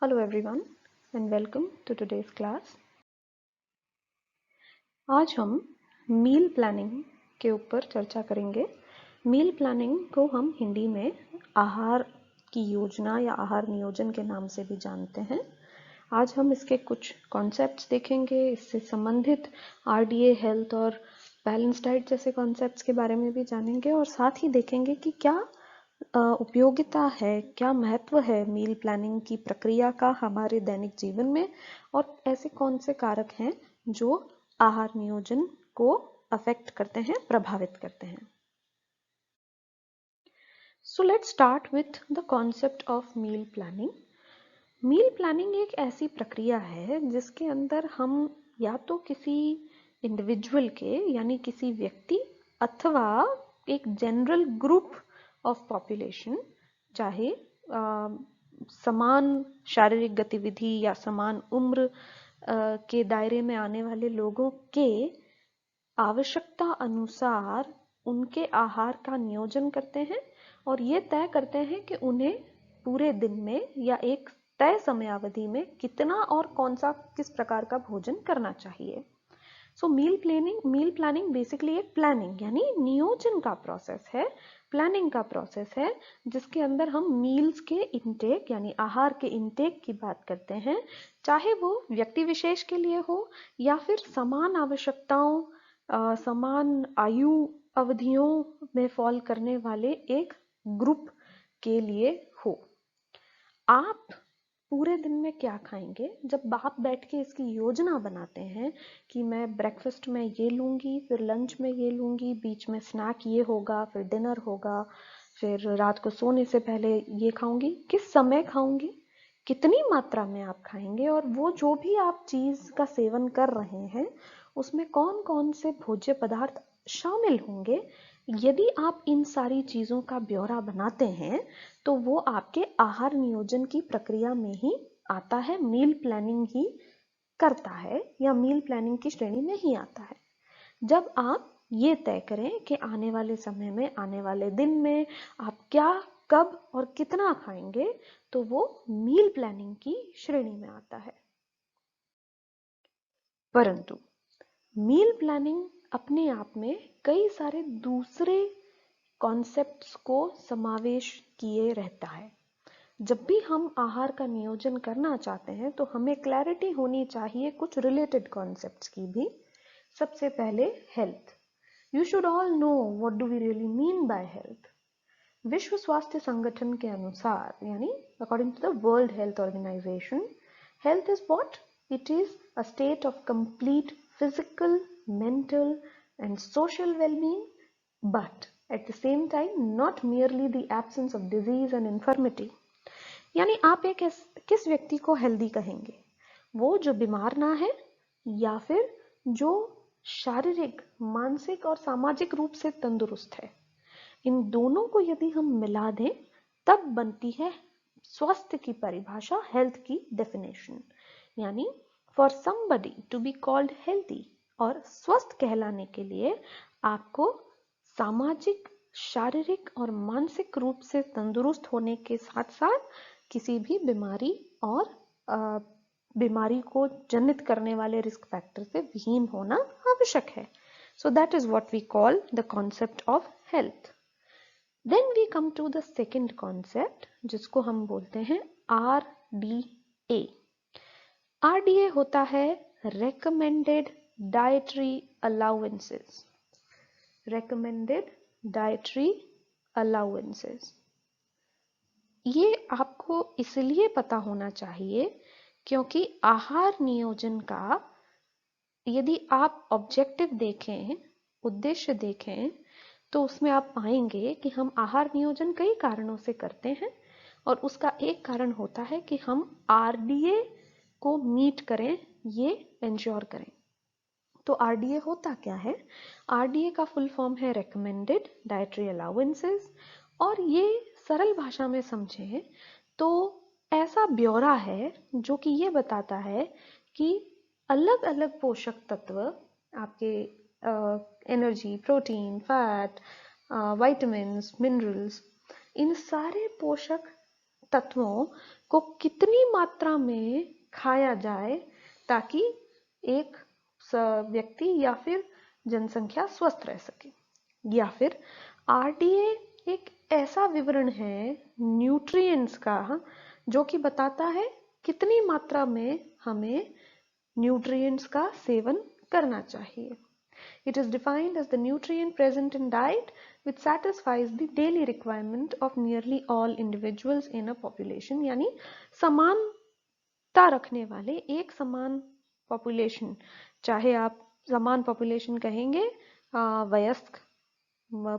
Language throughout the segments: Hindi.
Hello everyone and welcome to today's class. आज हम मील प्लानिंग के ऊपर चर्चा करेंगे। मील प्लानिंग को हम हिंदी में आहार की योजना या आहार नियोजन के नाम से भी जानते हैं। आज हम इसके कुछ कॉन्सेप्ट्स देखेंगे, इससे संबंधित आरडीए, हेल्थ और बैलेंस डाइट जैसे कॉन्सेप्ट्स के बारे में भी जानेंगे और साथ ही देखेंगे कि क्या उपयोगिता है, क्या महत्व है मील प्लानिंग की प्रक्रिया का हमारे दैनिक जीवन में और ऐसे कौन से कारक हैं जो आहार नियोजन को अफेक्ट करते हैं, प्रभावित करते हैं। So let's start with the concept of meal planning. Meal planning एक ऐसी प्रक्रिया है जिसके अंदर हम या तो किसी इंडिविजुअल के यानी किसी व्यक्ति अथवा एक जनरल ग्रुप ऑफ पॉपुलेशन, चाहे समान शारीरिक गतिविधि या समान उम्र के दायरे में आने वाले लोगों के आवश्यकता अनुसार उनके आहार का नियोजन करते हैं और ये तय करते हैं कि उन्हें पूरे दिन में या एक तय समयावधि में कितना और कौन सा किस प्रकार का भोजन करना चाहिए। सो मील प्लानिंग बेसिकली एक प्लानिंग यानी नियोजन का प्रोसेस है, प्लानिंग का प्रोसेस है जिसके अंदर हम मील्स के इंटेक यानी आहार के इंटेक की बात करते हैं, चाहे वो व्यक्ति विशेष के लिए हो या फिर समान आवश्यकताओं, समान आयु अवधियों में फॉल करने वाले एक ग्रुप के लिए हो। आप पूरे दिन में क्या खाएंगे, जब आप बैठ के इसकी योजना बनाते हैं कि मैं ब्रेकफास्ट में ये लूंगी, फिर लंच में ये लूंगी, बीच में स्नैक ये होगा, फिर डिनर होगा, फिर रात को सोने से पहले ये खाऊंगी, किस समय खाऊंगी, कितनी मात्रा में आप खाएंगे और वो जो भी आप चीज का सेवन कर रहे हैं उसमें कौन कौन से भोज्य पदार्थ शामिल होंगे। यदि आप इन सारी चीजों का ब्यौरा बनाते हैं तो वो आपके आहार नियोजन की प्रक्रिया में ही आता है, मील प्लानिंग ही करता है या मील प्लानिंग की श्रेणी में ही आता है। जब आप ये तय करें कि आने वाले समय में, आने वाले दिन में आप क्या, कब और कितना खाएंगे, तो वो मील प्लानिंग की श्रेणी में आता है। परंतु मील प्लानिंग अपने आप में कई सारे दूसरे कॉन्सेप्ट्स को समावेश किए रहता है। जब भी हम आहार का नियोजन करना चाहते हैं तो हमें क्लैरिटी होनी चाहिए कुछ रिलेटेड कॉन्सेप्ट्स की भी। सबसे पहले health. You should all know what do we really mean by health. विश्व स्वास्थ्य संगठन के अनुसार यानी according to the world health organization, health is what it is a state of complete physical, mental and social well-being, but at the same time not merely the absence of disease and infirmity. यानी आप एक किस व्यक्ति को हेल्दी कहेंगे? वो जो बीमार ना है या फिर जो शारीरिक, मानसिक और सामाजिक रूप से तंदुरुस्त है। इन दोनों को यदि हम मिला दें तब बनती है स्वास्थ्य की परिभाषा, हेल्थ की डेफिनेशन। यानी for somebody to be called healthy और स्वस्थ कहलाने के लिए आपको सामाजिक, शारीरिक और मानसिक रूप से तंदुरुस्त होने के साथ साथ किसी भी बीमारी और बीमारी को जनित करने वाले रिस्क फैक्टर से विहीन होना आवश्यक है। So that is what we call the concept of health. Then we come to the second concept जिसको हम बोलते हैं RDA। RDA होता है recommended dietary allowances. Recommended dietary allowances, ये आपको इसलिए पता होना चाहिए क्योंकि आहार नियोजन का यदि आप ऑब्जेक्टिव देखें, उद्देश्य देखें, तो उसमें आप पाएंगे कि हम आहार नियोजन कई कारणों से करते हैं और उसका एक कारण होता है कि हम RDA को मीट करें, ये एंश्योर करें। तो RDA होता क्या है? RDA का फुल फॉर्म है रेकमेंडेड डाइटरी अलाउंसेस और ये सरल भाषा में समझें तो ऐसा ब्यौरा है जो कि ये बताता है कि अलग अलग पोषक तत्व आपके energy, protein, fat, vitamins, minerals, इन सारे पोषक तत्वों को कितनी मात्रा में खाया जाए ताकि एक व्यक्ति या फिर जनसंख्या स्वस्थ रह सके। या फिर आरडीए एक ऐसा विवरण है न्यूट्रिएंट्स का जो कि बताता है कितनी मात्रा में हमें न्यूट्रिएंट्स का सेवन करना चाहिए। It is defined as the nutrient present in diet which satisfies the daily requirement of nearly all individuals in a population, यानी समानता रखने वाले एक समान पॉपुलेशन, चाहे आप समान पॉपुलेशन कहेंगे वयस्क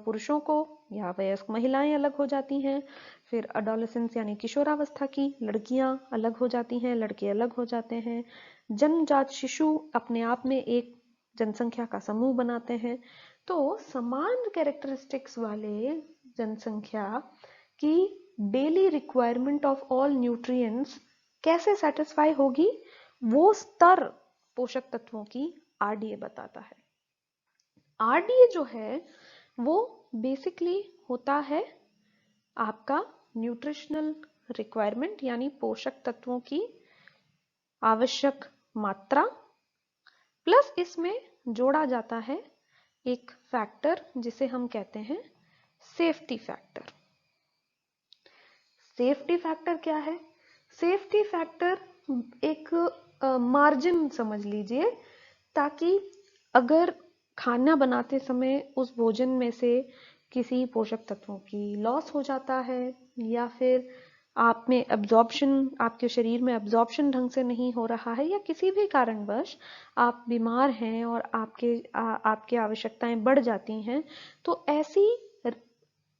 पुरुषों को या वयस्क महिलाएं अलग हो जाती हैं, फिर अडोलेसेंस यानी किशोरावस्था की लड़कियां अलग हो जाती हैं, लड़के अलग हो जाते हैं, जन्मजात शिशु अपने आप में एक जनसंख्या का समूह बनाते हैं। तो समान कैरेक्टरिस्टिक्स वाले जनसंख्या की daily requirement of all nutrients कैसे सेटिस्फाई होगी, वो स्तर पोषक तत्वों की आरडीए बताता है। आरडीए जो है वो बेसिकली होता है आपका न्यूट्रिशनल रिक्वायरमेंट यानी पोषक तत्वों की आवश्यक मात्रा, प्लस इसमें जोड़ा जाता है एक फैक्टर जिसे हम कहते हैं सेफ्टी फैक्टर। सेफ्टी फैक्टर क्या है? सेफ्टी फैक्टर एक मार्जिन समझ लीजिए, ताकि अगर खाना बनाते समय उस भोजन में से किसी पोषक तत्वों की लॉस हो जाता है या फिर आप में एब्जॉर्प्शन, आपके शरीर में एब्जॉर्प्शन ढंग से नहीं हो रहा है या किसी भी कारणवश आप बीमार हैं और आपकी आवश्यकताएं बढ़ जाती हैं, तो ऐसी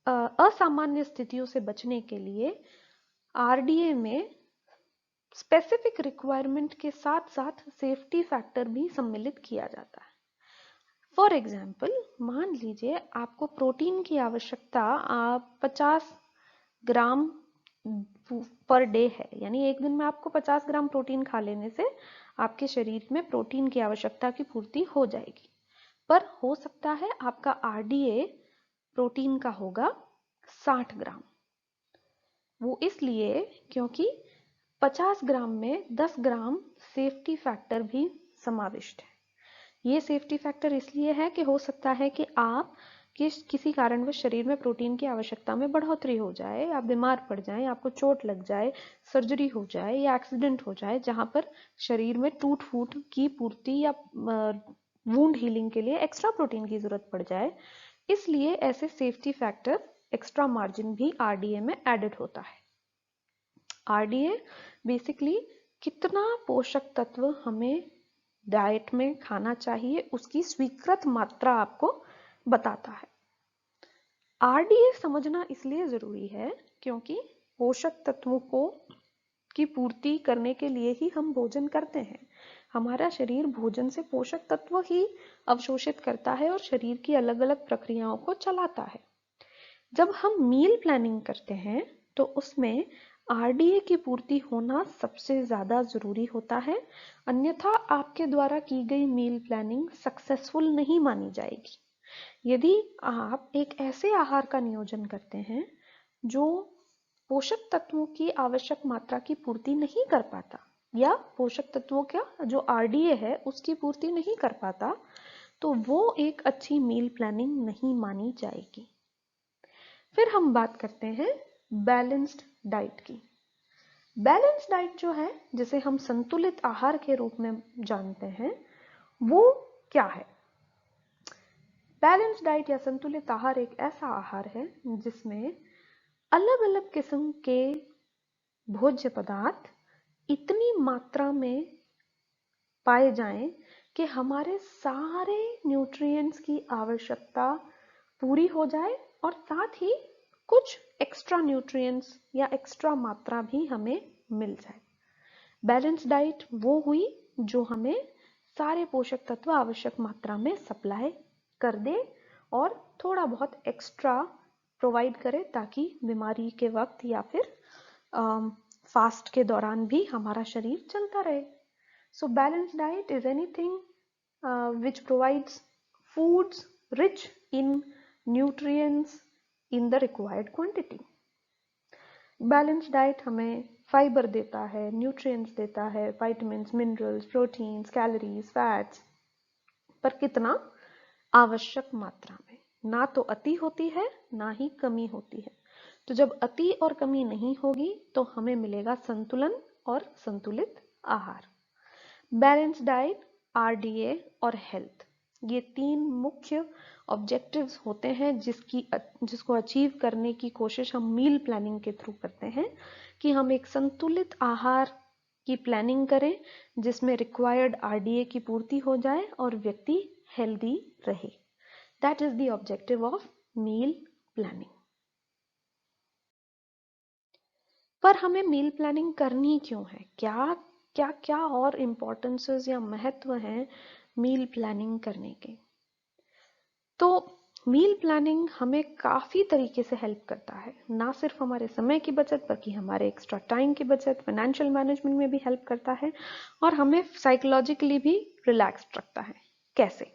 असामान्य स्थितियों से बचने के लिए आरडीए में स्पेसिफिक रिक्वायरमेंट के साथ साथ सेफ्टी फैक्टर भी सम्मिलित किया जाता है। फॉर एग्जाम्पल, मान लीजिए आपको प्रोटीन की आवश्यकता 50 ग्राम पर डे है, यानी एक दिन में आपको 50 ग्राम प्रोटीन खा लेने से आपके शरीर में प्रोटीन की आवश्यकता की पूर्ति हो जाएगी। पर हो सकता है आपका आरडीए प्रोटीन का होगा 60 ग्राम। वो इसलिए क्योंकि 50 ग्राम में 10 ग्राम सेफ्टी फैक्टर भी समाविष्ट है। ये सेफ्टी फैक्टर इसलिए है कि हो सकता है कि आप किसी कारणवश शरीर में प्रोटीन की आवश्यकता में बढ़ोतरी हो जाए, आप बीमार पड़ जाएं, आपको चोट लग जाए, सर्जरी हो जाए या एक्सीडेंट हो जाए जहां पर शरीर में टूट फूट की पूर्ति या वुंड हीलिंग के लिए एक्स्ट्रा प्रोटीन की जरूरत पड़ जाए। इसलिए ऐसे सेफ्टी फैक्टर, एक्स्ट्रा मार्जिन भी आरडीए में एडेड होता है। आरडीए बेसिकली कितना पोषक तत्व हमें डाइट में खाना चाहिए उसकी स्वीकृत मात्रा आपको बताता है। आरडीए समझना इसलिए जरूरी है क्योंकि पोषक तत्वों की पूर्ति करने के लिए ही हम भोजन करते हैं। हमारा शरीर भोजन से पोषक तत्व ही अवशोषित करता है और शरीर की अलग अलग प्रक्रियाओं को चलाता है। जब हम मील प्लानिंग करते हैं तो उसमें आरडीए की पूर्ति होना सबसे ज्यादा जरूरी होता है, अन्यथा आपके द्वारा की गई मील प्लानिंग सक्सेसफुल नहीं मानी जाएगी। यदि आप एक ऐसे आहार का नियोजन करते हैं जो पोषक तत्वों की आवश्यक मात्रा की पूर्ति नहीं कर पाता या पोषक तत्वों का जो आरडीए है उसकी पूर्ति नहीं कर पाता, तो वो एक अच्छी मील प्लानिंग नहीं मानी जाएगी। फिर हम बात करते हैं बैलेंस्ड डाइट की। बैलेंस्ड डाइट जो है, जिसे हम संतुलित आहार के रूप में जानते हैं, वो क्या है? बैलेंस्ड डाइट या संतुलित आहार एक ऐसा आहार है जिसमें अलग अलग किस्म के भोज्य पदार्थ इतनी मात्रा में पाए जाएं कि हमारे सारे न्यूट्रिएंट्स की आवश्यकता पूरी हो जाए और साथ ही कुछ एक्स्ट्रा न्यूट्रिएंट्स या एक्स्ट्रा मात्रा भी हमें मिल जाए। बैलेंस डाइट वो हुई जो हमें सारे पोषक तत्व आवश्यक मात्रा में सप्लाई कर दे और थोड़ा बहुत एक्स्ट्रा प्रोवाइड करे ताकि बीमारी के वक्त या फिर फास्ट के दौरान भी हमारा शरीर चलता रहे। So balanced diet is anything which provides foods rich in nutrients in the required quantity. Balance diet हमें फाइबर देता है, न्यूट्रिएंट्स देता है, vitamins, minerals, proteins, calories, fats, पर कितना? आवश्यक मात्रा में। ना तो अति होती है ना ही कमी होती है। तो जब अति और कमी नहीं होगी तो हमें मिलेगा संतुलन और संतुलित आहार। बैलेंस डाइट, आरडीए और हेल्थ, ये 3 मुख्य ऑब्जेक्टिव्स होते हैं जिसको अचीव करने की कोशिश हम मील प्लानिंग के थ्रू करते हैं, कि हम एक संतुलित आहार की प्लानिंग करें जिसमें रिक्वायर्ड आरडीए की पूर्ति हो जाए और व्यक्ति हेल्दी रहे। That is the objective of meal planning. पर हमें मील प्लानिंग करनी क्यों है? क्या क्या क्या और इम्पोर्टेंसेस या महत्व हैं मील प्लानिंग करने के? तो मील प्लानिंग हमें काफ़ी तरीके से हेल्प करता है, ना सिर्फ हमारे समय की बचत बल्कि हमारे एक्स्ट्रा टाइम की बचत, फाइनेंशियल मैनेजमेंट में भी हेल्प करता है और हमें साइकोलॉजिकली भी रिलैक्स्ड रखता है। कैसे?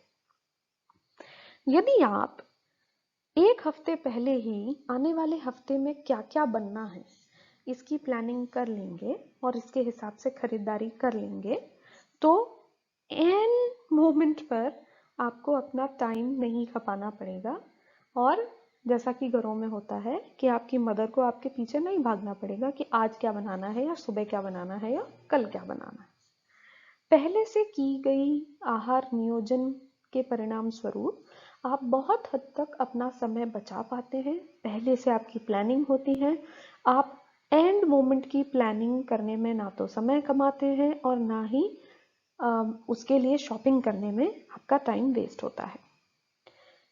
यदि आप एक हफ्ते पहले ही आने वाले हफ्ते में क्या क्या बनना है इसकी प्लानिंग कर लेंगे और इसके हिसाब से खरीदारी कर लेंगे, तो एन मोमेंट पर आपको अपना टाइम नहीं खपाना पड़ेगा और जैसा कि घरों में होता है कि आपकी मदर को आपके पीछे नहीं भागना पड़ेगा कि आज क्या बनाना है या सुबह क्या बनाना है या कल क्या बनाना है। पहले से की गई आहार नियोजन के परिणाम स्वरूप आप बहुत हद तक अपना समय बचा पाते हैं। पहले से आपकी प्लानिंग होती है, आप एंड मोमेंट की प्लानिंग करने में ना तो समय कमाते हैं और ना ही उसके लिए शॉपिंग करने में आपका टाइम वेस्ट होता है।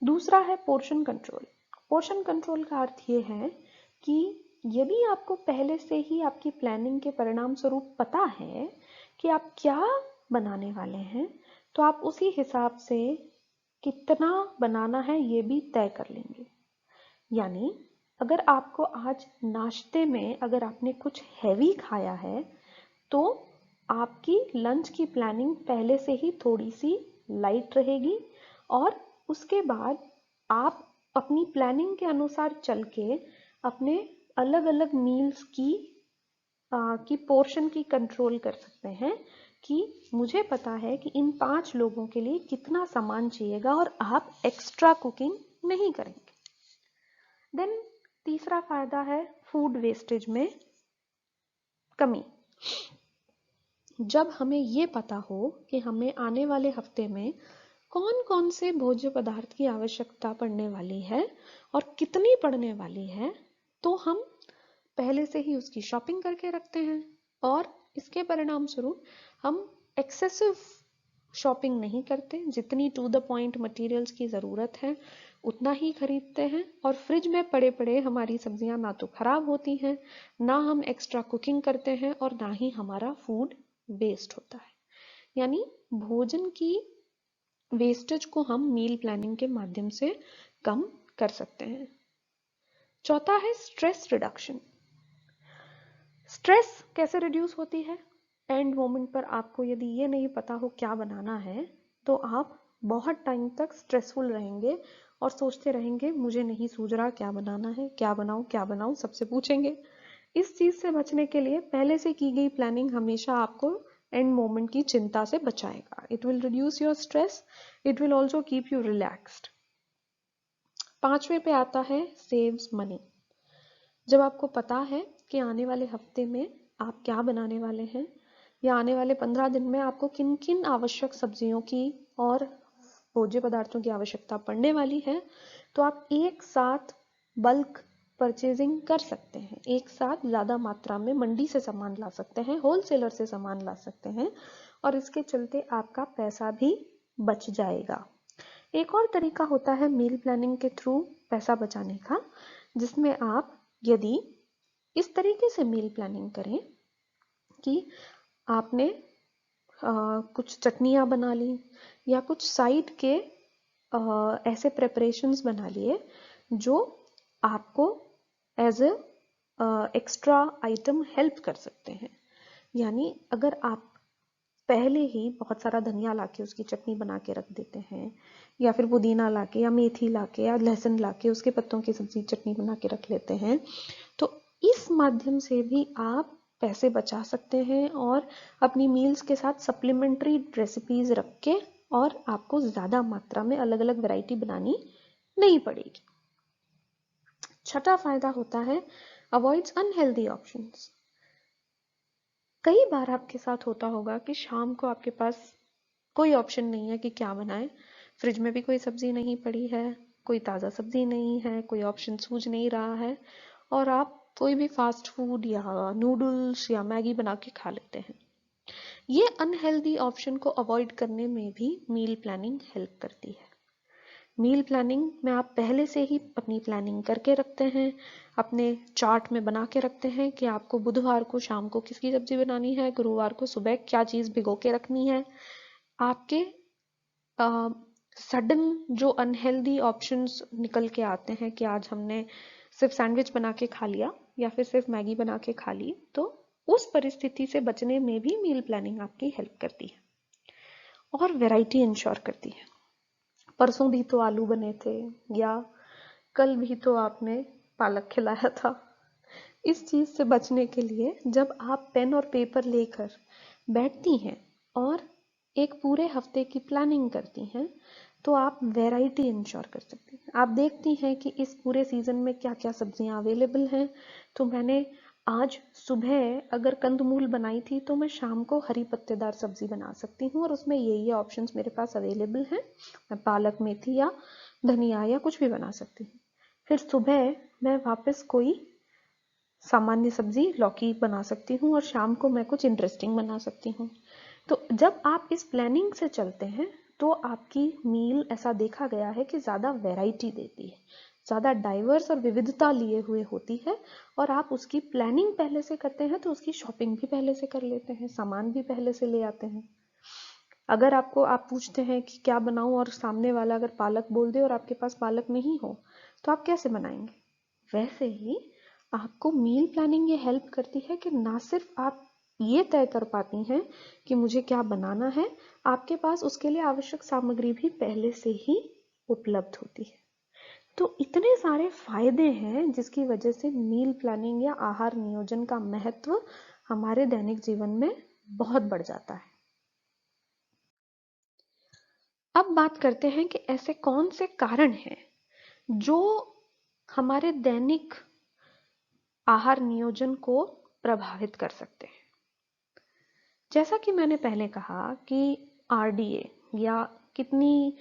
दूसरा है पोर्शन कंट्रोल। पोर्शन कंट्रोल का अर्थ ये है कि यदि आपको पहले से ही आपकी प्लानिंग के परिणाम स्वरूप पता है कि आप क्या बनाने वाले हैं, तो आप उसी हिसाब से कितना बनाना है ये भी तय कर लेंगे। यानी अगर आपको आज नाश्ते में अगर आपने कुछ हैवी खाया है तो आपकी लंच की प्लानिंग पहले से ही थोड़ी सी लाइट रहेगी और उसके बाद आप अपनी प्लानिंग के अनुसार चल के अपने अलग अलग मील्स की पोर्शन की कंट्रोल कर सकते हैं कि मुझे पता है कि इन 5 लोगों के लिए कितना सामान चाहिएगा और आप एक्स्ट्रा कुकिंग नहीं करेंगे। देन तीसरा फायदा है फूड वेस्टेज में कमी। जब हमें ये पता हो कि हमें आने वाले हफ्ते में कौन कौन से भोज्य पदार्थ की आवश्यकता पड़ने वाली है और कितनी पड़ने वाली है, तो हम पहले से ही उसकी शॉपिंग करके रखते हैं और इसके परिणाम स्वरूप हम एक्सेसिव शॉपिंग नहीं करते। जितनी टू द पॉइंट मटेरियल्स की ज़रूरत है उतना ही खरीदते हैं और फ्रिज में पड़े पड़े हमारी सब्जियां ना तो खराब होती हैं, ना हम एक्स्ट्रा कुकिंग करते हैं और ना ही हमारा फूड वेस्ट होता है। यानी भोजन की वेस्टेज को हम मील प्लानिंग के माध्यम से कम कर सकते हैं। चौथा है स्ट्रेस रिडक्शन। स्ट्रेस कैसे रिड्यूस होती है? एंड मोमेंट पर आपको यदि ये नहीं पता हो क्या बनाना है तो आप बहुत टाइम तक स्ट्रेसफुल रहेंगे और सोचते रहेंगे मुझे नहीं सूझ रहा क्या बनाना है, क्या बनाऊं, सबसे पूछेंगे। इस चीज से बचने के लिए पहले से की गई प्लानिंग हमेशा आपको एंड मोमेंट की चिंता से बचाएगा। It will reduce your stress, it will also keep you relaxed. 5वें पे आता है सेव्स मनी। जब आपको पता है कि आने वाले हफ्ते में आप क्या बनाने वाले हैं या आने वाले 15 दिन में आपको किन किन आवश्यक सब्जियों की और भोज्य पदार्थों की आवश्यकता पड़ने वाली है, तो आप एक साथ बल्क परचेजिंग कर सकते हैं। एक साथ ज़्यादा मात्रा में मंडी से सामान ला सकते हैं, होलसेलर से सामान ला सकते हैं और इसके चलते आपका पैसा भी बच जाएगा। एक और तरीका होता है मील प्लानिंग के थ्रू पैसा बचाने का, जिसमें आप यदि इस तरीके से मील प्लानिंग करें कि आपने कुछ चटनियाँ बना ली या कुछ साइड के ऐसे प्रेपरेशंस बना लिए जो आपको as a extra item help कर सकते हैं। यानी अगर आप पहले ही बहुत सारा धनिया लाके उसकी चटनी बना के रख देते हैं या फिर पुदीना लाके या मेथी लाके या लहसुन लाके उसके पत्तों की सब्जी चटनी बना के रख लेते हैं, तो इस माध्यम से भी आप पैसे बचा सकते हैं और अपनी मील्स के साथ सप्लीमेंट्री रेसिपीज रख के, और आपको ज़्यादा मात्रा में अलग अलग वैरायटी बनानी नहीं पड़ेगी। छठा फायदा होता है अवॉइड्स अनहेल्दी ऑप्शंस। कई बार आपके साथ होता होगा कि शाम को आपके पास कोई ऑप्शन नहीं है कि क्या बनाएं, फ्रिज में भी कोई सब्जी नहीं पड़ी है, कोई ताज़ा सब्जी नहीं है, कोई ऑप्शन सूझ नहीं रहा है, और आप कोई भी फास्ट फूड या नूडल्स या मैगी बना के खा लेते हैं। ये अनहेल्दी ऑप्शन को अवॉइड करने में भी मील प्लानिंग हेल्प करती है। मील प्लानिंग में आप पहले से ही अपनी प्लानिंग करके रखते हैं, अपने चार्ट में बना के रखते हैं कि आपको बुधवार को शाम को किसकी सब्जी बनानी है, गुरुवार को सुबह क्या चीज़ भिगो के रखनी है। आपके सडन जो अनहेल्दी ऑप्शंस निकल के आते हैं कि आज हमने सिर्फ सैंडविच बना के खा लिया या फिर सिर्फ मैगी बना के खा ली, तो उस परिस्थिति से बचने में भी मील प्लानिंग आपकी हेल्प करती है और वैरायटी इंश्योर करती है। परसों भी तो आलू बने थे, या कल भी तो आपने पालक खिलाया था। इस चीज़ से बचने के लिए जब आप पेन और पेपर लेकर बैठती हैं और एक पूरे हफ्ते की प्लानिंग करती हैं, तो आप वैरायटी इंश्योर कर सकती हैं। आप देखती हैं कि इस पूरे सीजन में क्या क्या सब्जियां अवेलेबल हैं, तो मैंने आज सुबह अगर कंदमूल बनाई थी तो मैं शाम को हरी पत्तेदार सब्जी बना सकती हूँ, और उसमें ये ऑप्शंस मेरे पास अवेलेबल हैं। मैं पालक, मेथी या धनिया या कुछ भी बना सकती हूँ। फिर सुबह मैं वापस कोई सामान्य सब्जी लौकी बना सकती हूँ और शाम को मैं कुछ इंटरेस्टिंग बना सकती हूँ। तो जब आप इस प्लानिंग से चलते हैं तो आपकी मील ऐसा देखा गया है कि ज़्यादा वैरायटी देती है, ज़्यादा डाइवर्स और विविधता लिए हुए होती है, और आप उसकी प्लानिंग पहले से करते हैं तो उसकी शॉपिंग भी पहले से कर लेते हैं, सामान भी पहले से ले आते हैं। अगर आप पूछते हैं कि क्या बनाऊं और सामने वाला अगर पालक बोल दे और आपके पास पालक नहीं हो, तो आप कैसे बनाएंगे? वैसे ही आपको मील प्लानिंग ये हेल्प करती है कि ना सिर्फ आप ये तय कर पाती हैं कि मुझे क्या बनाना है, आपके पास उसके लिए आवश्यक सामग्री भी पहले से ही उपलब्ध होती है। तो इतने सारे फायदे हैं जिसकी वजह से मील प्लानिंग या आहार नियोजन का महत्व हमारे दैनिक जीवन में बहुत बढ़ जाता है। अब बात करते हैं कि ऐसे कौन से कारण हैं जो हमारे दैनिक आहार नियोजन को प्रभावित कर सकते हैं। जैसा कि मैंने पहले कहा कि आरडीए या कितनी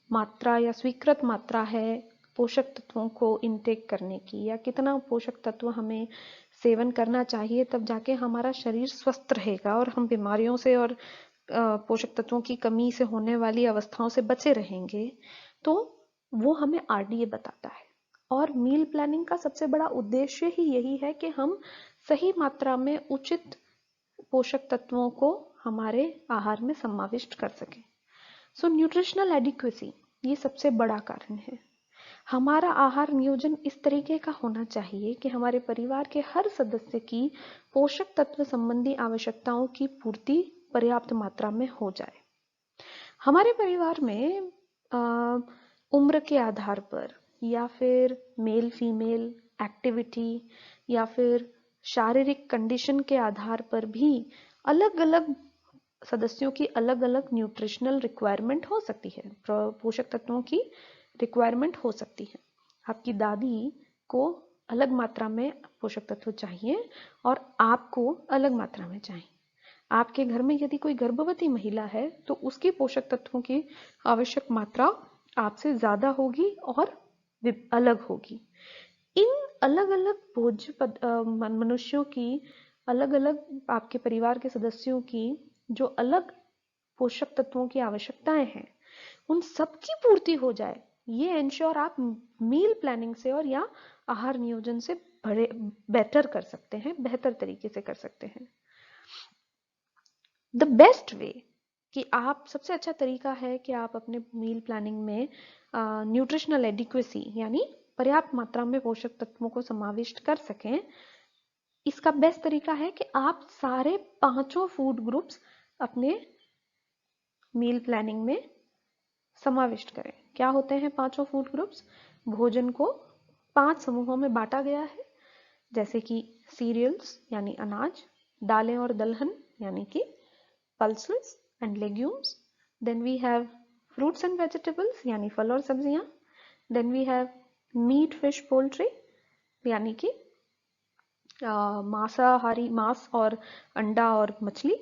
मात्रा या स्वीकृत मात्रा है पोषक तत्वों को इनटेक करने की, या कितना पोषक तत्व हमें सेवन करना चाहिए तब जाके हमारा शरीर स्वस्थ रहेगा और हम बीमारियों से और पोषक तत्वों की कमी से होने वाली अवस्थाओं से बचे रहेंगे, तो वो हमें आरडीए बताता है। और मील प्लानिंग का सबसे बड़ा उद्देश्य ही यही है कि हम सही मात्रा में उचित पोषक तत्वों को हमारे आहार में समाविष्ट कर सकें। सो न्यूट्रिशनल एडिक्वेसी ये सबसे बड़ा कारण है। हमारा आहार नियोजन इस तरीके का होना चाहिए कि हमारे परिवार के हर सदस्य की पोषक तत्व संबंधी आवश्यकताओं की पूर्ति पर्याप्त मात्रा में हो जाए। हमारे परिवार में उम्र के आधार पर या फिर मेल फीमेल एक्टिविटी या फिर शारीरिक कंडीशन के आधार पर भी अलग अलग सदस्यों की अलग अलग न्यूट्रिशनल रिक्वायरमेंट हो सकती है, पोषक तत्वों की रिक्वायरमेंट हो सकती है। आपकी दादी को अलग मात्रा में पोषक तत्व चाहिए और आपको अलग मात्रा में चाहिए। आपके घर में यदि कोई गर्भवती महिला है तो उसकी पोषक तत्वों की आवश्यक मात्रा आपसे ज्यादा होगी और अलग होगी। इन अलग अलग भोज्य मनुष्यों की अलग अलग आपके परिवार के सदस्यों की जो अलग पोषक तत्वों की आवश्यकताएं हैं, उन सब की पूर्ति हो जाए, ये इंश्योर आप मील प्लानिंग से और या आहार नियोजन से बेटर कर सकते हैं, बेहतर तरीके से कर सकते हैं। द बेस्ट वे कि आप सबसे अच्छा तरीका है कि आप अपने मील प्लानिंग में न्यूट्रिशनल एडिक्वेसी यानी पर्याप्त मात्रा में पोषक तत्वों को समाविष्ट कर सकें। इसका बेस्ट तरीका है कि आप सारे 5 फूड ग्रुप्स अपने मील प्लानिंग में समाविष्ट करें। क्या होते हैं 5 फूड ग्रुप्स? भोजन को 5 समूहों में बांटा गया है जैसे कि सीरियल्स यानी अनाज, दालें और दलहन यानी कि pulses and legumes. Then we have fruits and vegetables यानी फल और सब्जियां। Then we have meat, fish, poultry यानी कि मांसाहारी, मांस और अंडा और मछली।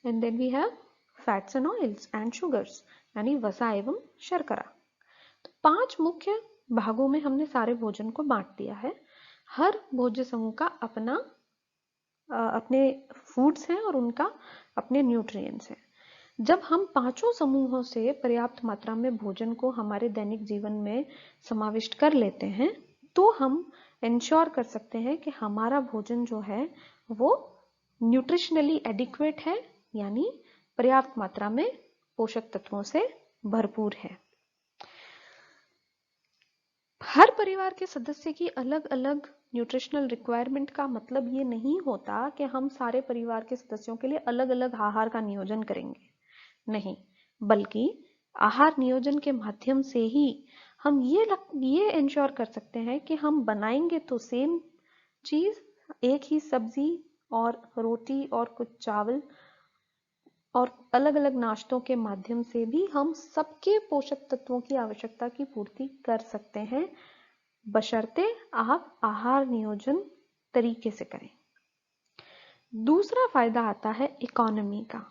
And then we have fats and oils and sugars यानी वसा एवं शर्करा। तो 5 मुख्य भागों में हमने सारे भोजन को बांट दिया है। हर भोज्य समूह का अपना अपने फूड्स हैं और उनका अपने न्यूट्रिएंट्स हैं। जब हम 5 समूहों से पर्याप्त मात्रा में भोजन को हमारे दैनिक जीवन में समाविष्ट कर लेते हैं तो हम इंश्योर कर सकते हैं कि हमारा भोजन जो है वो न्यूट्रिशनली एडिक्वेट है, यानी पर्याप्त मात्रा में पोषक तत्वों से भरपूर है। हर परिवार के सदस्य की अलग अलग न्यूट्रिशनल रिक्वायरमेंट का मतलब ये नहीं होता कि हम सारे परिवार के सदस्यों के लिए अलग अलग आहार का नियोजन करेंगे, नहीं, बल्कि आहार नियोजन के माध्यम से ही हम ये इंश्योर कर सकते हैं कि हम बनाएंगे तो सेम चीज, एक ही सब्जी और रोटी और कुछ चावल और अलग अलग नाश्तों के माध्यम से भी हम सबके पोषक तत्वों की आवश्यकता की पूर्ति कर सकते हैं, बशर्ते आप आहार नियोजन तरीके से करें। दूसरा फायदा आता है इकोनॉमी का।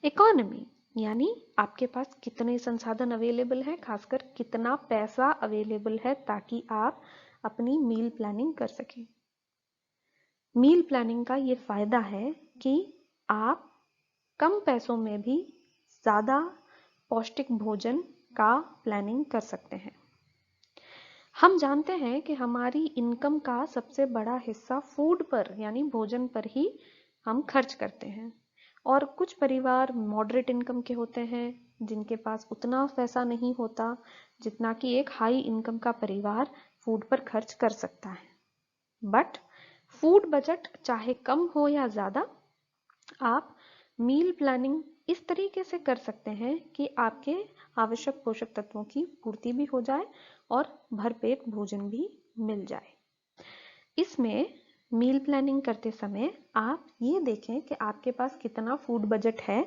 इकोनॉमी यानी आपके पास कितने संसाधन अवेलेबल है, खासकर कितना पैसा अवेलेबल है ताकि आप अपनी मील प्लानिंग कर सकें। मील प्लानिंग का ये फायदा है कि आप कम पैसों में भी ज्यादा पौष्टिक भोजन का प्लानिंग कर सकते हैं। हम जानते हैं कि हमारी इनकम का सबसे बड़ा हिस्सा फूड पर यानी भोजन पर ही हम खर्च करते हैं, और कुछ परिवार मॉडरेट इनकम के होते हैं जिनके पास उतना पैसा नहीं होता जितना कि एक हाई इनकम का परिवार फूड पर खर्च कर सकता है। बट फूड बजट चाहे कम हो या ज्यादा, आप मील प्लानिंग इस तरीके से कर सकते हैं कि आपके आवश्यक पोषक तत्वों की पूर्ति भी हो जाए और भरपेट भोजन भी मिल जाए। इसमें मील प्लानिंग करते समय आप ये देखें कि आपके पास कितना फूड बजट है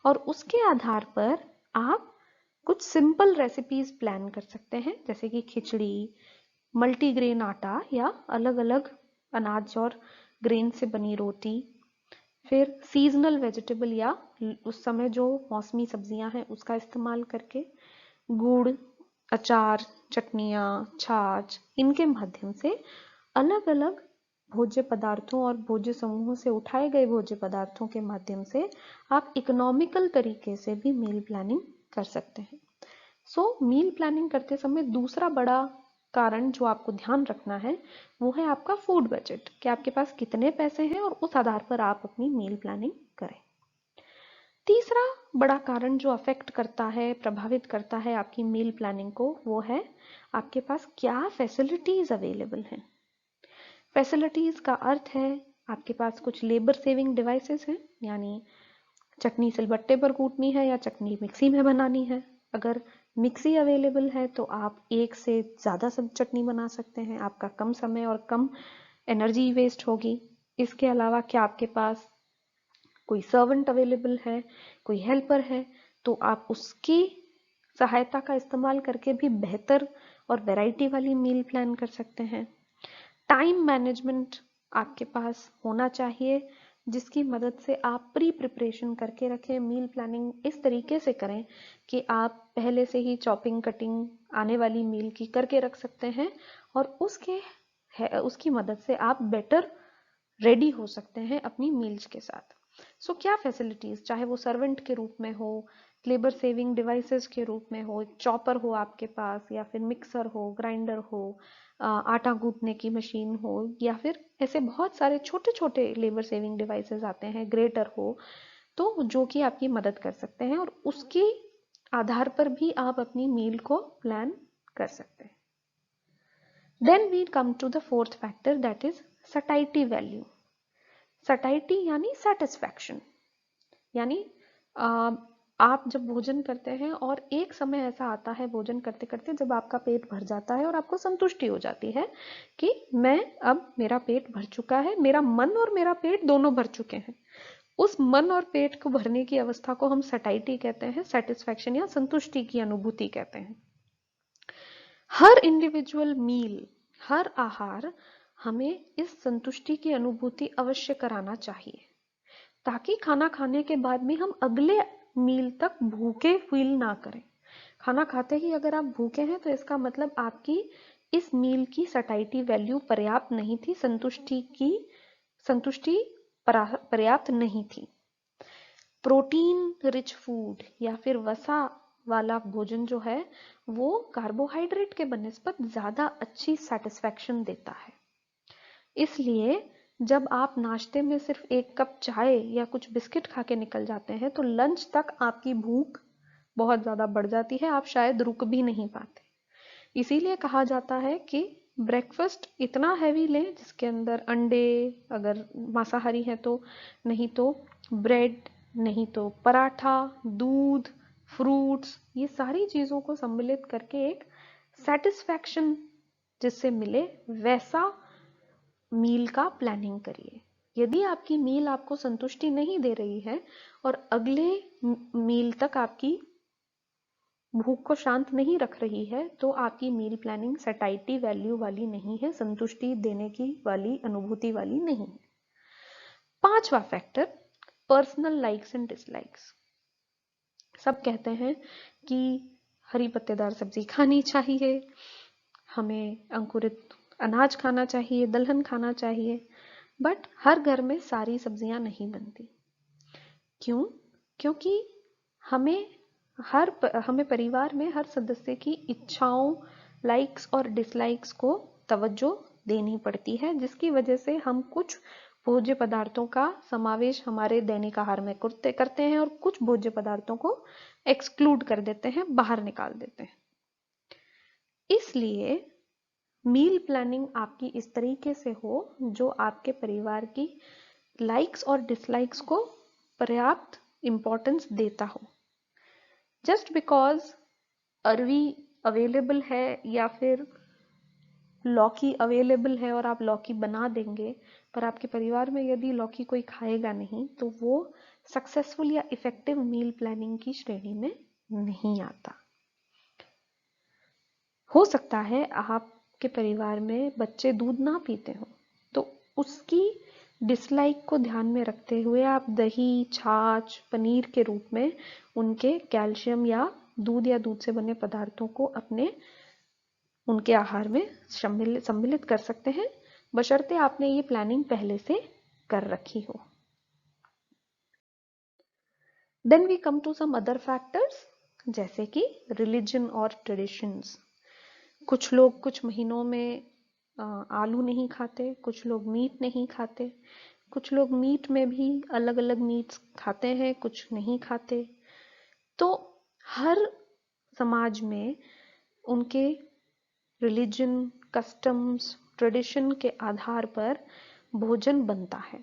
और उसके आधार पर आप कुछ सिंपल रेसिपीज प्लान कर सकते हैं, जैसे कि खिचड़ी, मल्टीग्रेन आटा या अलग अलग अनाज और ग्रेन से बनी रोटी, फिर सीजनल वेजिटेबल या उस समय जो मौसमी सब्जियां हैं उसका इस्तेमाल करके गुड़, अचार, चटनियाँ, छाछ, इनके माध्यम से अलग अलग भोज्य पदार्थों और भोज्य समूहों से उठाए गए भोज्य पदार्थों के माध्यम से आप इकोनॉमिकल तरीके से भी मील प्लानिंग कर सकते हैं। सो मील प्लानिंग करते समय दूसरा बड़ा कारण जो आपको ध्यान रखना है वो है आपका फूड बजट, कि आपके पास कितने पैसे हैं और उस आधार पर आप अपनी मील प्लानिंग करें। तीसरा बड़ा कारण जो अफेक्ट करता है, प्रभावित करता है आपकी मील प्लानिंग को, वो है आपके पास क्या फैसिलिटीज अवेलेबल हैं। फैसिलिटीज का अर्थ है आपके पास कुछ लेबर सेविंग डिवाइसेस हैं, यानी चटनी सिलबट्टे पर कूटनी है या चटनी मिक्सी में बनानी है। अगर मिक्सी अवेलेबल है तो आप एक से ज़्यादा सब चटनी बना सकते हैं, आपका कम समय और कम एनर्जी वेस्ट होगी। इसके अलावा क्या आपके पास कोई सर्वेंट अवेलेबल है, कोई हेल्पर है, तो आप उसकी सहायता का इस्तेमाल करके भी बेहतर और वैरायटी वाली मील प्लान कर सकते हैं। टाइम मैनेजमेंट आपके पास होना चाहिए जिसकी मदद से आप प्री प्रिपरेशन करके रखें। मील प्लानिंग इस तरीके से करें कि आप पहले से ही चॉपिंग कटिंग आने वाली मील की करके रख सकते हैं और उसकी मदद से आप बेटर रेडी हो सकते हैं अपनी मील्स के साथ। सो क्या फैसिलिटीज, चाहे वो सर्वेंट के रूप में हो, लेबर सेविंग डिवाइसेस के रूप में हो, एक चॉपर हो आपके पास, या फिर मिक्सर हो, ग्राइंडर हो, आटा गूंथने की मशीन हो, या फिर ऐसे बहुत सारे छोटे छोटे लेबर सेविंग डिवाइसेस आते हैं, ग्रेटर हो, तो जो कि आपकी मदद कर सकते हैं और उसके आधार पर भी आप अपनी मील को प्लान कर सकते हैं। Then we come to the fourth factor, that is satiety value. Satiety यानी सेटिस्फैक्शन, यानी आप जब भोजन करते हैं और एक समय ऐसा आता है भोजन करते करते जब आपका पेट भर जाता है और आपको संतुष्टि हो जाती है कि मैं अब मेरा पेट भर चुका है, मेरा मन और मेरा पेट दोनों भर चुके हैं। उस मन और पेट को भरने की अवस्था को हम सटाइटी कहते हैं, सेटिस्फैक्शन या संतुष्टि की अनुभूति कहते हैं। हर इंडिविजुअल मील, हर आहार हमें इस संतुष्टि की अनुभूति अवश्य कराना चाहिए, ताकि खाना खाने के बाद भी हम अगले मील तक भूखे फील ना करें। खाना खाते ही अगर आप भूखे हैं तो इसका मतलब आपकी इस मील की सटाइटी वैल्यू पर्याप्त नहीं थी, संतुष्टि पर्याप्त नहीं थी। प्रोटीन रिच फूड या फिर वसा वाला भोजन जो है वो कार्बोहाइड्रेट के बनिस्बत ज्यादा अच्छी सेटिस्फैक्शन देता है। इसलिए जब आप नाश्ते में सिर्फ एक कप चाय या कुछ बिस्किट खा के निकल जाते हैं तो लंच तक आपकी भूख बहुत ज्यादा बढ़ जाती है, आप शायद रुक भी नहीं पाते। इसीलिए कहा जाता है कि ब्रेकफास्ट इतना हैवी लें जिसके अंदर अंडे, अगर मांसाहारी है तो, नहीं तो ब्रेड, नहीं तो पराठा, दूध, फ्रूट्स, ये सारी चीजों को सम्मिलित करके एक सेटिस्फैक्शन जिससे मिले वैसा मील का प्लानिंग करिए। यदि आपकी मील आपको संतुष्टि नहीं दे रही है और अगले मील तक आपकी भूख को शांत नहीं रख रही है तो आपकी मील प्लानिंग सटाइटी वैल्यू वाली नहीं है, संतुष्टि देने की वाली अनुभूति वाली नहीं है। पांचवा factor, personal likes and dislikes. सब कहते हैं कि हरी पत्तेदार सब्जी खानी चाहिए, हमें अंकुरित अनाज खाना चाहिए, दलहन खाना चाहिए, बट हर घर में सारी सब्जियां नहीं बनती। क्यों? क्योंकि हमें परिवार में हर सदस्य की इच्छाओं, लाइक्स और डिसलाइक्स को तवज्जो देनी पड़ती है, जिसकी वजह से हम कुछ भोज्य पदार्थों का समावेश हमारे दैनिक आहार में करते हैं और कुछ भोज्य पदार्थों को एक्सक्लूड कर देते हैं, बाहर निकाल देते हैं। इसलिए मील प्लानिंग आपकी इस तरीके से हो जो आपके परिवार की लाइक्स और डिसलाइक्स को पर्याप्त इंपॉर्टेंस देता हो। जस्ट बिकॉज अरवी अवेलेबल है या फिर लौकी अवेलेबल है और आप लौकी बना देंगे, पर आपके परिवार में यदि लौकी कोई खाएगा नहीं तो वो सक्सेसफुल या इफेक्टिव मील प्लानिंग की श्रेणी में नहीं आता। हो सकता है आपके परिवार में बच्चे दूध ना पीते हो, तो उसकी डिसलाइक को ध्यान में रखते हुए आप दही, छाछ, पनीर के रूप में उनके कैल्शियम या दूध से बने पदार्थों को उनके आहार में सम्मिलित कर सकते हैं, बशर्ते आपने ये प्लानिंग पहले से कर रखी हो। Then we come to some other factors, जैसे कि रिलीजन और ट्रेडिशंस। कुछ लोग कुछ महीनों में आलू नहीं खाते, कुछ लोग मीट नहीं खाते, कुछ लोग मीट में भी अलग अलग मीट्स खाते हैं, कुछ नहीं खाते। तो हर समाज में उनके रिलीजन, कस्टम्स, ट्रेडिशन के आधार पर भोजन बनता है।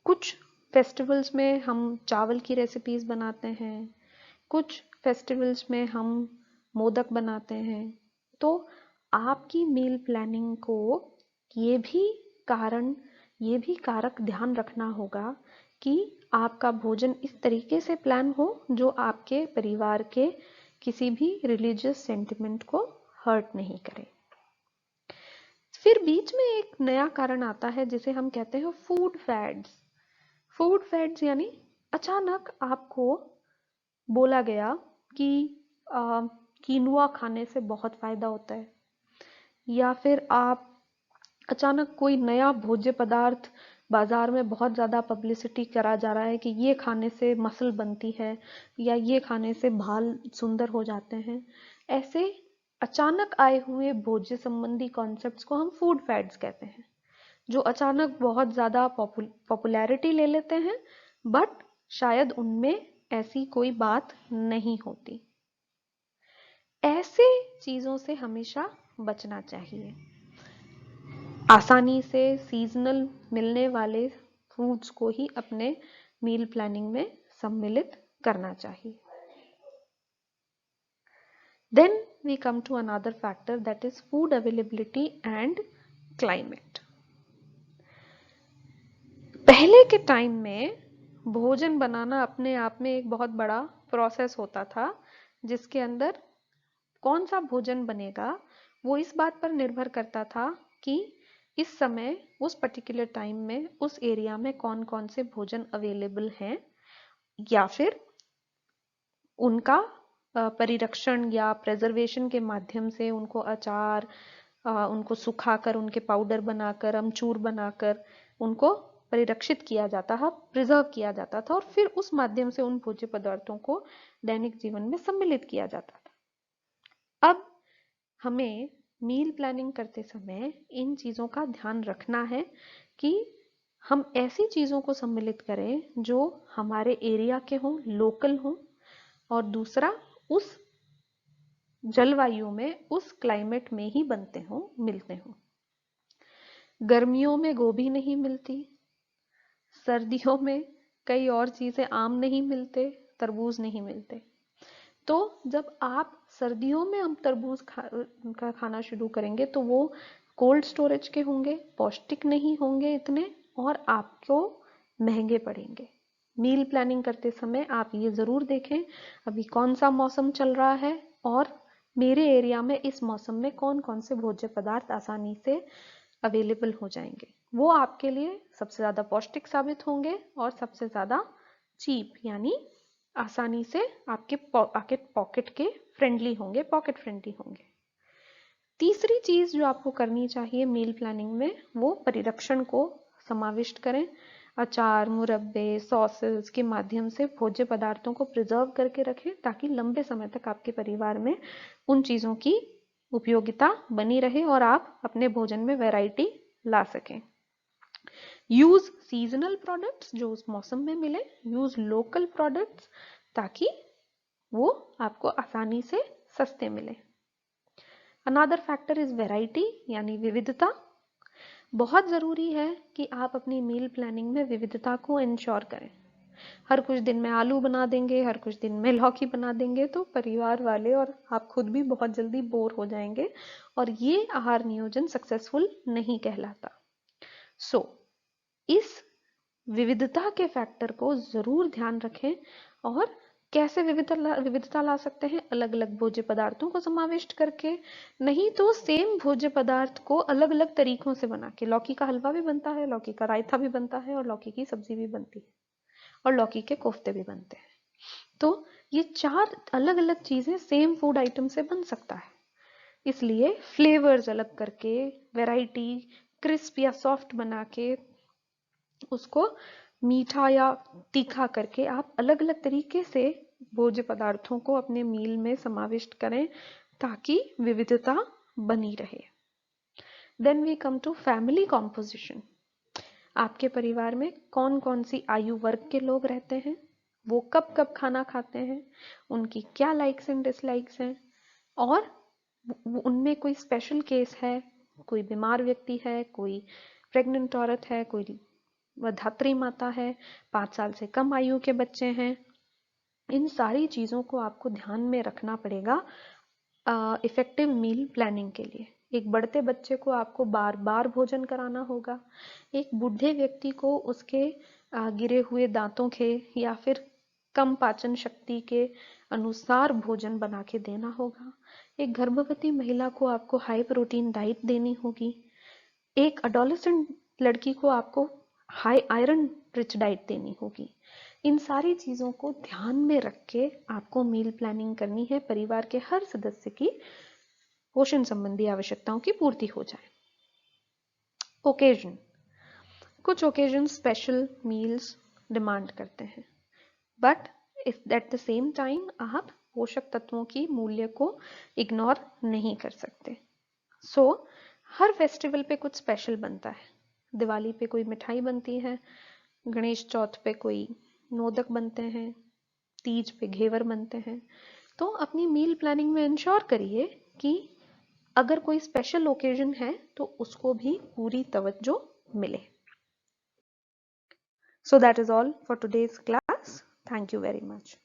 कुछ फेस्टिवल्स में हम चावल की रेसिपीज बनाते हैं, कुछ फेस्टिवल्स में हम मोदक बनाते हैं। तो आपकी मील प्लानिंग को ये भी कारक ध्यान रखना होगा कि आपका भोजन इस तरीके से प्लान हो जो आपके परिवार के किसी भी रिलीजियस सेंटिमेंट को हर्ट नहीं करे। फिर बीच में एक नया कारण आता है जिसे हम कहते हैं फूड फैड्स। फूड फैड्स यानी अचानक आपको बोला गया कि कीनुआ खाने से बहुत फायदा होता है, या फिर आप अचानक कोई नया भोज्य पदार्थ बाजार में बहुत ज्यादा पब्लिसिटी करा जा रहा है कि ये खाने से मसल बनती है या ये खाने से बाल सुंदर हो जाते हैं। ऐसे अचानक आए हुए भोज्य संबंधी कॉन्सेप्ट्स को हम फूड फैड्स कहते हैं, जो अचानक बहुत ज्यादा पॉपुलैरिटी ले लेते हैं, बट शायद उनमें ऐसी कोई बात नहीं होती। ऐसे चीजों से हमेशा बचना चाहिए। आसानी से सीजनल मिलने वाले फूड्स को ही अपने मील प्लानिंग में सम्मिलित करना चाहिए। Then we come to another factor, that is food availability and climate. पहले के टाइम में भोजन बनाना अपने आप में एक बहुत बड़ा प्रोसेस होता था, जिसके अंदर कौन सा भोजन बनेगा वो इस बात पर निर्भर करता था कि इस समय उस पर्टिकुलर टाइम में उस एरिया में कौन कौन से भोजन अवेलेबल हैं, या फिर उनका परिरक्षण या प्रेजर्वेशन के माध्यम से उनको अचार, उनको सुखाकर, उनके पाउडर बनाकर, अमचूर बनाकर उनको परिरक्षित किया जाता था, प्रिजर्व किया जाता था, और फिर उस माध्यम से उन भोज्य पदार्थों को दैनिक जीवन में सम्मिलित किया जाता था। अब हमें मील प्लानिंग करते समय इन चीजों का ध्यान रखना है कि हम ऐसी चीजों को सम्मिलित करें जो हमारे एरिया के हों, लोकल हों, और दूसरा उस जलवायु में, उस क्लाइमेट में ही बनते हों, मिलते हों। गर्मियों में गोभी नहीं मिलती, सर्दियों में कई और चीजें, आम नहीं मिलते, तरबूज नहीं मिलते। तो जब आप सर्दियों में हम तरबूज का खाना शुरू करेंगे तो वो कोल्ड स्टोरेज के होंगे, पौष्टिक नहीं होंगे इतने, और आपको महंगे पड़ेंगे। मील प्लानिंग करते समय आप ये जरूर देखें अभी कौन सा मौसम चल रहा है और मेरे एरिया में इस मौसम में कौन कौन से भोज्य पदार्थ आसानी से अवेलेबल हो जाएंगे। वो आपके लिए सबसे ज्यादा पौष्टिक साबित होंगे और सबसे ज्यादा चीप, यानी आसानी से आपके पॉकेट के फ्रेंडली होंगे, पॉकेट फ्रेंडली होंगे। तीसरी चीज जो आपको करनी चाहिए मील प्लानिंग में, वो परिरक्षण को समाविष्ट करें। अचार, मुरब्बे, सॉसेस के माध्यम से भोज्य पदार्थों को प्रिजर्व करके रखें ताकि लंबे समय तक आपके परिवार में उन चीजों की उपयोगिता बनी रहे और आप अपने भोजन में वैरायटी ला सकें। यूज सीजनल प्रोडक्ट्स जो उस मौसम में मिले, यूज लोकल प्रोडक्ट्स ताकि वो आपको आसानी से सस्ते मिले। अनदर फैक्टर इज वैरायटी, यानी विविधता। बहुत जरूरी है कि आप अपनी मील प्लानिंग में विविधता को इंश्योर करें। हर कुछ दिन में आलू बना देंगे, हर कुछ दिन में लौकी बना देंगे तो परिवार वाले और आप खुद भी बहुत जल्दी बोर हो जाएंगे और ये आहार नियोजन सक्सेसफुल नहीं कहलाता। इस विविधता के फैक्टर को जरूर ध्यान रखें। और कैसे विविधता ला सकते हैं? अलग अलग भोज्य पदार्थों को समाविष्ट करके, नहीं तो सेम भोज्य पदार्थ को अलग अलग तरीकों से बना के। लौकी का हलवा भी बनता है, लौकी का रायता भी बनता है, और लौकी की सब्जी भी बनती है, और लौकी के कोफ्ते भी बनते हैं। तो ये 4 अलग अलग चीजें सेम फूड आइटम से बन सकता है, इसलिए फ्लेवर्स अलग करके, वैरायटी क्रिस्प या सॉफ्ट बना के, उसको मीठा या तीखा करके आप अलग अलग तरीके से भोज्य पदार्थों को अपने मील में समाविष्ट करें ताकि विविधता बनी रहे। Then we come to family composition. आपके परिवार में कौन कौन सी आयु वर्ग के लोग रहते हैं, वो कब कब खाना खाते हैं, उनकी क्या लाइक्स एंड डिसलाइक्स हैं, और उनमें कोई स्पेशल केस है, कोई बीमार व्यक्ति है, कोई प्रेग्नेंट औरत है, कोई धात्री माता है, 5 साल से कम आयु के बच्चे हैं। इन सारी चीजों को आपको ध्यान में रखना पड़ेगा इफेक्टिव मील प्लानिंग के लिए। एक बढ़ते बच्चे को आपको बार बार भोजन कराना होगा, एक बूढ़े व्यक्ति को उसके गिरे हुए दांतों के या फिर कम पाचन शक्ति के अनुसार भोजन बना के देना होगा, एक गर्भवती महिला को आपको हाई प्रोटीन डाइट देनी होगी, एक अडोलेसेंट लड़की को आपको हाई आयरन रिच डाइट देनी होगी। इन सारी चीजों को ध्यान में रख के आपको मील प्लानिंग करनी है, परिवार के हर सदस्य की पोषण संबंधी आवश्यकताओं की पूर्ति हो जाए। ओकेजन, कुछ ओकेजन स्पेशल मील्स डिमांड करते हैं, but at the same time आप पोषक तत्वों की मूल्य को इग्नोर नहीं कर सकते। हर फेस्टिवल पे कुछ स्पेशल बनता है। दिवाली पे कोई मिठाई बनती है, गणेश चौथ पे कोई मोदक बनते हैं, तीज पे घेवर बनते हैं। तो अपनी मील प्लानिंग में इंश्योर करिए कि अगर कोई स्पेशल ओकेजन है तो उसको भी पूरी तवज्जो मिले। So that is all for today's class. Thank you very much.